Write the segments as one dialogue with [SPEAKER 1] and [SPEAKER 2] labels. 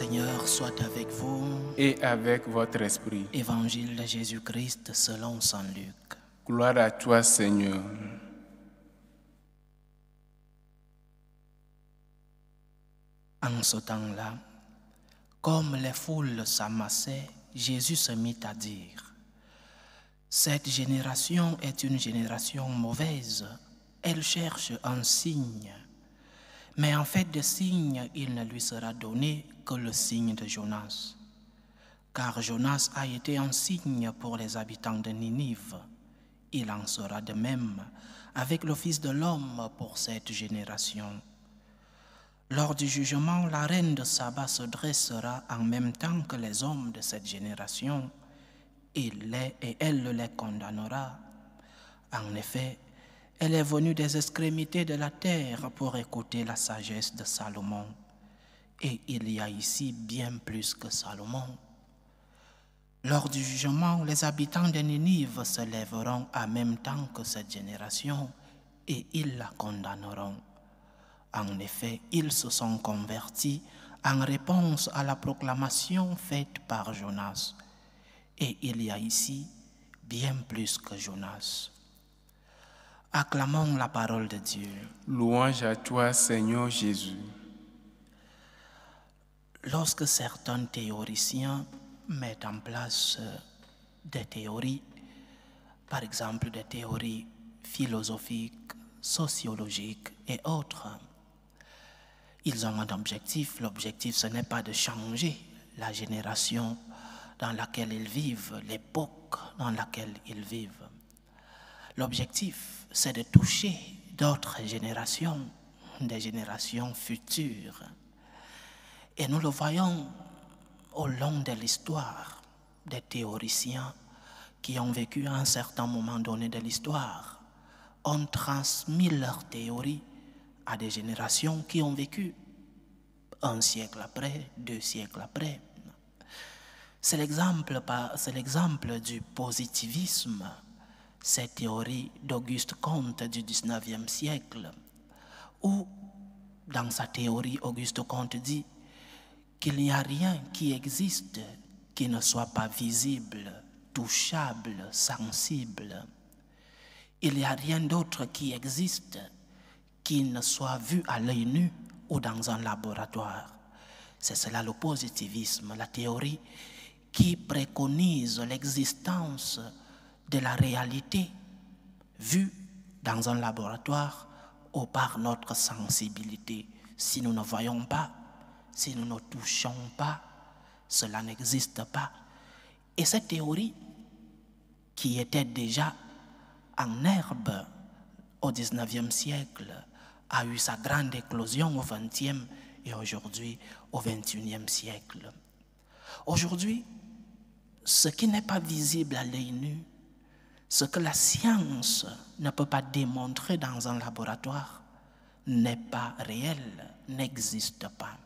[SPEAKER 1] Seigneur soit avec vous.
[SPEAKER 2] Et avec votre esprit.
[SPEAKER 1] Évangile de Jésus-Christ selon saint Luc.
[SPEAKER 2] Gloire à toi, Seigneur.
[SPEAKER 1] En ce temps-là, comme les foules s'amassaient, Jésus se mit à dire: cette génération est une génération mauvaise. Elle cherche un signe. Mais en fait de signe, il ne lui sera donné que le signe de Jonas. Car Jonas a été un signe pour les habitants de Ninive. Il en sera de même avec le Fils de l'homme pour cette génération. Lors du jugement, la reine de Saba se dressera en même temps que les hommes de cette génération, et elle les condamnera. En effet, elle est venue des extrémités de la terre pour écouter la sagesse de Salomon. Et il y a ici bien plus que Salomon. Lors du jugement, les habitants de Ninive se lèveront en même temps que cette génération et ils la condamneront. En effet, ils se sont convertis en réponse à la proclamation faite par Jonas. Et il y a ici bien plus que Jonas. Acclamons la parole de Dieu.
[SPEAKER 2] Louange à toi, Seigneur Jésus.
[SPEAKER 1] Lorsque certains théoriciens mettent en place des théories, par exemple des théories philosophiques, sociologiques et autres, ils ont un objectif. L'objectif, ce n'est pas de changer la génération dans laquelle ils vivent, l'époque dans laquelle ils vivent. L'objectif, c'est de toucher d'autres générations, des générations futures. Et nous le voyons au long de l'histoire, des théoriciens qui ont vécu à un certain moment donné de l'histoire ont transmis leurs théories à des générations qui ont vécu 1 siècle après, 2 siècles après. C'est l'exemple du positivisme, cette théorie d'Auguste Comte du 19e siècle, où, dans sa théorie, Auguste Comte dit qu'il n'y a rien qui existe qui ne soit pas visible, touchable, sensible. Il n'y a rien d'autre qui existe qui ne soit vu à l'œil nu ou dans un laboratoire. C'est cela le positivisme, la théorie qui préconise l'existence de la réalité vue dans un laboratoire ou par notre sensibilité. Si nous ne voyons pas, si nous ne touchons pas, cela n'existe pas. Et cette théorie, qui était déjà en herbe au 19e siècle, a eu sa grande éclosion au 20e et aujourd'hui au 21e siècle. Aujourd'hui, ce qui n'est pas visible à l'œil nu, ce que la science ne peut pas démontrer dans un laboratoire, n'est pas réel, n'existe pas.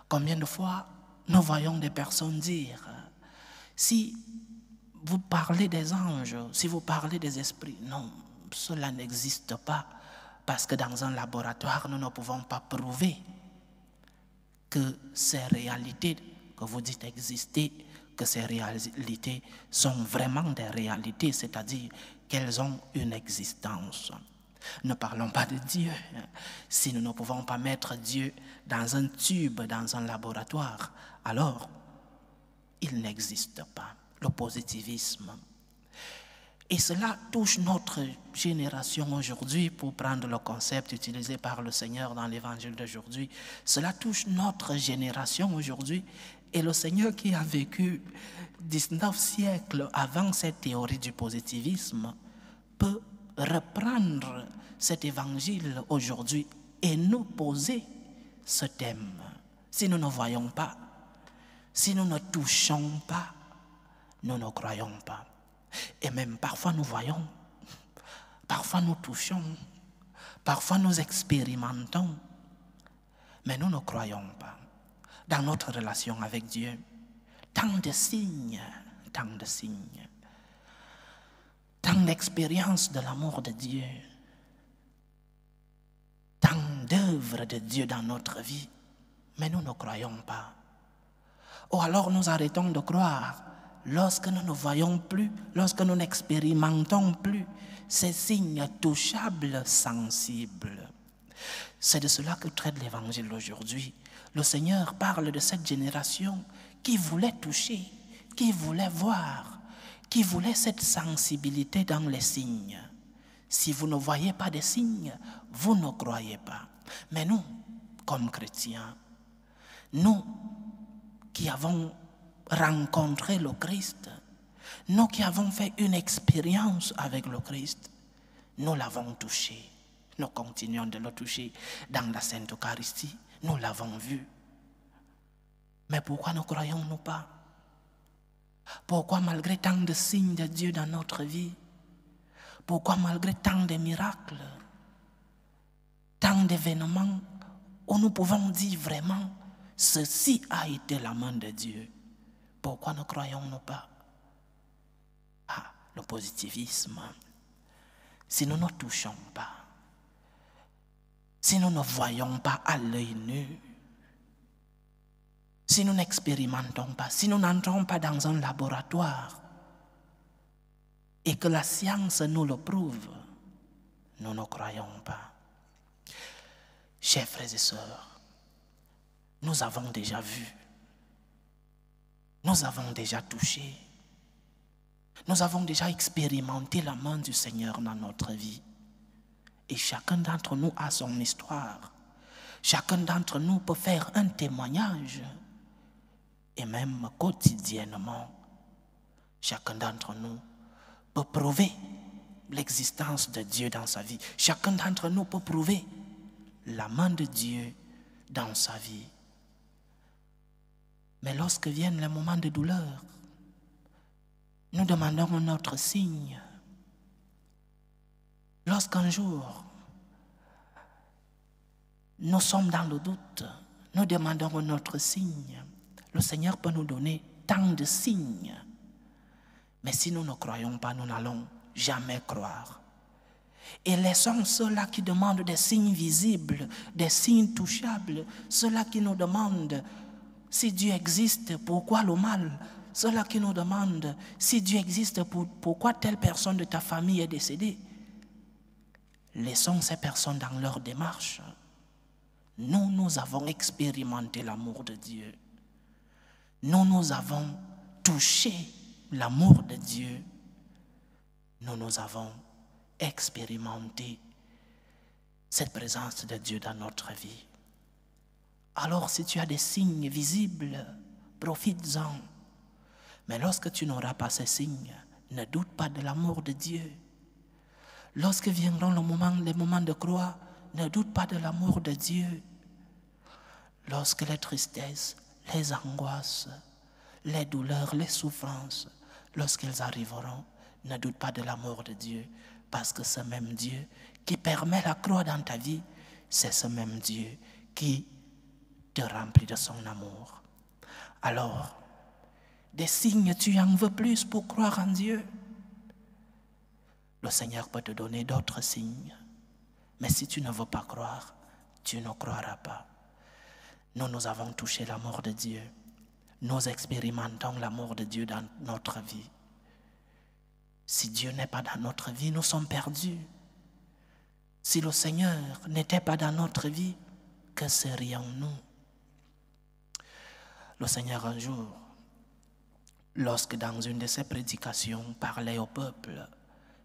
[SPEAKER 1] Combien de fois nous voyons des personnes dire: si vous parlez des anges, si vous parlez des esprits, non, cela n'existe pas, parce que dans un laboratoire, nous ne pouvons pas prouver que ces réalités que vous dites exister, que ces réalités sont vraiment des réalités, c'est-à-dire qu'elles ont une existence. Ne parlons pas de Dieu. Si nous ne pouvons pas mettre Dieu dans un tube, dans un laboratoire, alors il n'existe pas. Le positivisme. Et cela touche notre génération aujourd'hui, pour prendre le concept utilisé par le Seigneur dans l'évangile d'aujourd'hui. Cela touche notre génération aujourd'hui. Et le Seigneur, qui a vécu 19 siècles avant cette théorie du positivisme, peut reprendre cet évangile aujourd'hui et nous poser ce thème. Si nous ne voyons pas, si nous ne touchons pas, nous ne croyons pas. Et même parfois nous voyons, parfois nous touchons, parfois nous expérimentons, mais nous ne croyons pas. Dans notre relation avec Dieu, tant de signes, tant d'expériences de l'amour de Dieu, tant d'œuvres de Dieu dans notre vie, mais nous ne croyons pas. Ou alors nous arrêtons de croire lorsque nous ne voyons plus, lorsque nous n'expérimentons plus ces signes touchables, sensibles. C'est de cela que traite l'Évangile aujourd'hui. Le Seigneur parle de cette génération qui voulait toucher, qui voulait voir, qui voulait cette sensibilité dans les signes. Si vous ne voyez pas des signes, vous ne croyez pas. Mais nous, comme chrétiens, nous qui avons rencontré le Christ, nous qui avons fait une expérience avec le Christ, nous l'avons touché. Nous continuons de le toucher dans la Sainte Eucharistie. Nous l'avons vu. Mais pourquoi ne croyons-nous pas? Pourquoi malgré tant de signes de Dieu dans notre vie, pourquoi malgré tant de miracles, tant d'événements où nous pouvons dire vraiment, ceci a été la main de Dieu, pourquoi ne croyons-nous pas? Ah, le positivisme. Si nous ne touchons pas, si nous ne voyons pas à l'œil nu, si nous n'expérimentons pas, si nous n'entrons pas dans un laboratoire et que la science nous le prouve, nous ne croyons pas. Chers frères et sœurs, nous avons déjà vu, nous avons déjà touché, nous avons déjà expérimenté la main du Seigneur dans notre vie. Et chacun d'entre nous a son histoire. Chacun d'entre nous peut faire un témoignage. Et même quotidiennement, chacun d'entre nous peut prouver l'existence de Dieu dans sa vie. Chacun d'entre nous peut prouver la main de Dieu dans sa vie. Mais lorsque viennent les moments de douleur, nous demandons un autre signe. Lorsqu'un jour, nous sommes dans le doute, nous demandons un autre signe. Le Seigneur peut nous donner tant de signes. Mais si nous ne croyons pas, nous n'allons jamais croire. Et laissons ceux-là qui demandent des signes visibles, des signes touchables, ceux-là qui nous demandent si Dieu existe, pourquoi le mal? Ceux-là qui nous demandent si Dieu existe, pourquoi telle personne de ta famille est décédée? Laissons ces personnes dans leur démarche. Nous avons expérimenté l'amour de Dieu. Nous avons touché l'amour de Dieu. Nous avons expérimenté cette présence de Dieu dans notre vie. Alors si tu as des signes visibles, profites-en. Mais lorsque tu n'auras pas ces signes, ne doute pas de l'amour de Dieu. Lorsque viendront les moments de croix, ne doute pas de l'amour de Dieu. Lorsque les tristesses, les angoisses, les douleurs, les souffrances, lorsqu'elles arriveront, ne doute pas de l'amour de Dieu. Parce que ce même Dieu qui permet la croix dans ta vie, c'est ce même Dieu qui te remplit de son amour. Alors, des signes, tu en veux plus pour croire en Dieu? Le Seigneur peut te donner d'autres signes. Mais si tu ne veux pas croire, tu ne croiras pas. Nous avons touché l'amour de Dieu. Nous expérimentons l'amour de Dieu dans notre vie. Si Dieu n'est pas dans notre vie, nous sommes perdus. Si le Seigneur n'était pas dans notre vie, que serions-nous? Le Seigneur un jour, lorsque dans une de ses prédications parlait au peuple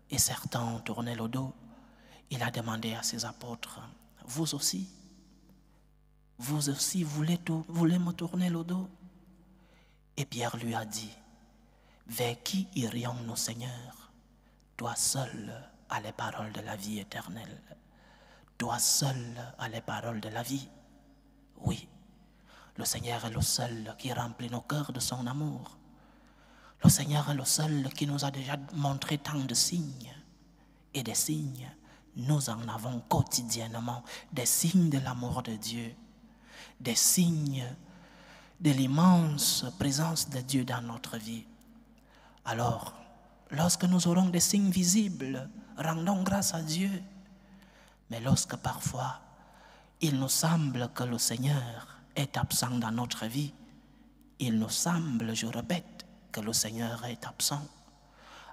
[SPEAKER 1] et certains ont tourné le dos, il a demandé à ses apôtres, vous aussi voulez me tourner le dos? Et Pierre lui a dit, vers qui irions-nous, Seigneur? Toi seul as les paroles de la vie éternelle. Toi seul as les paroles de la vie. Oui, le Seigneur est le seul qui remplit nos cœurs de son amour. Le Seigneur est le seul qui nous a déjà montré tant de signes. Et des signes, nous en avons quotidiennement. Des signes de l'amour de Dieu. Des signes de l'immense présence de Dieu dans notre vie. Alors, lorsque nous aurons des signes visibles, rendons grâce à Dieu. Mais lorsque parfois, il nous semble que le Seigneur est absent dans notre vie, il nous semble, je répète, que le Seigneur est absent.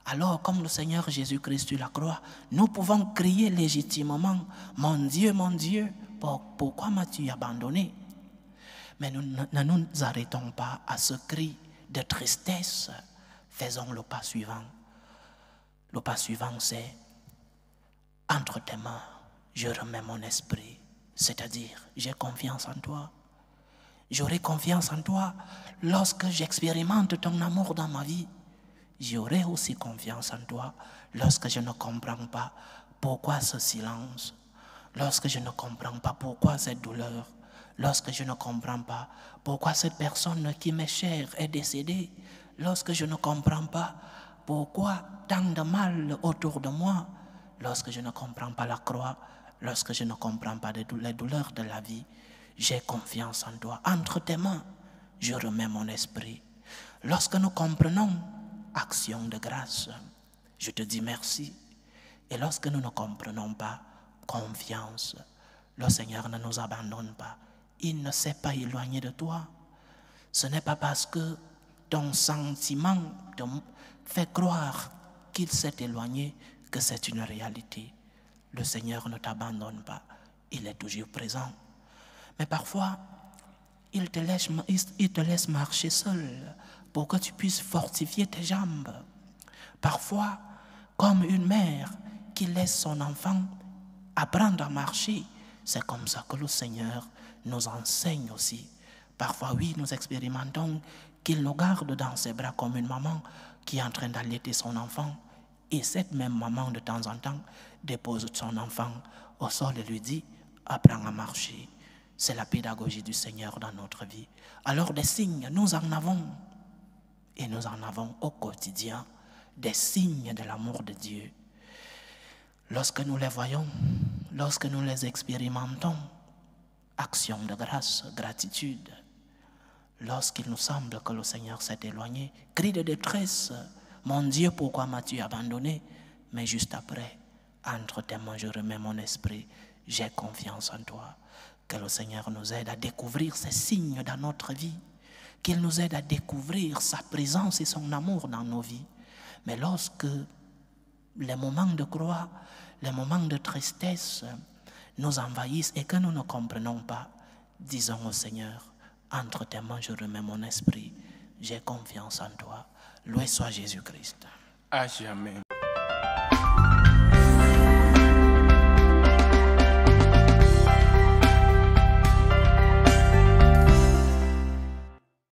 [SPEAKER 1] Alors, comme le Seigneur Jésus-Christ sur la croix, nous pouvons crier légitimement, mon Dieu, pourquoi m'as-tu abandonné? Mais nous ne nous arrêtons pas à ce cri de tristesse. Faisons le pas suivant. Le pas suivant, c'est entre tes mains, je remets mon esprit. C'est-à-dire, j'ai confiance en toi. J'aurai confiance en toi lorsque j'expérimente ton amour dans ma vie. J'aurai aussi confiance en toi lorsque je ne comprends pas pourquoi ce silence, lorsque je ne comprends pas pourquoi cette douleur, lorsque je ne comprends pas pourquoi cette personne qui m'est chère est décédée, lorsque je ne comprends pas pourquoi tant de mal autour de moi, lorsque je ne comprends pas la croix, lorsque je ne comprends pas les douleurs de la vie, j'ai confiance en toi. Entre tes mains, je remets mon esprit. Lorsque nous comprenons, action de grâce, je te dis merci. Et lorsque nous ne comprenons pas, confiance, le Seigneur ne nous abandonne pas. Il ne s'est pas éloigné de toi. Ce n'est pas parce que ton sentiment te fait croire qu'il s'est éloigné que c'est une réalité. Le Seigneur ne t'abandonne pas. Il est toujours présent. Mais parfois, il te laisse marcher seul pour que tu puisses fortifier tes jambes. Parfois, comme une mère qui laisse son enfant apprendre à marcher, c'est comme ça que le Seigneur nous enseigne aussi. Parfois, oui, nous expérimentons qu'il nous garde dans ses bras comme une maman qui est en train d'allaiter son enfant. Et cette même maman, de temps en temps, dépose son enfant au sol et lui dit « Apprends à marcher ». C'est la pédagogie du Seigneur dans notre vie. Alors des signes, nous en avons. Et nous en avons au quotidien. Des signes de l'amour de Dieu. Lorsque nous les voyons, lorsque nous les expérimentons, action de grâce, gratitude. Lorsqu'il nous semble que le Seigneur s'est éloigné, cri de détresse, mon Dieu, pourquoi m'as-tu abandonné? Mais juste après, entre tes mains, je remets mon esprit, j'ai confiance en toi. Que le Seigneur nous aide à découvrir ces signes dans notre vie, qu'il nous aide à découvrir sa présence et son amour dans nos vies. Mais lorsque les moments de croix, les moments de tristesse nous envahissent et que nous ne comprenons pas, disons au Seigneur, entre tes mains je remets mon esprit, j'ai confiance en toi. Loué soit Jésus-Christ.
[SPEAKER 2] À jamais.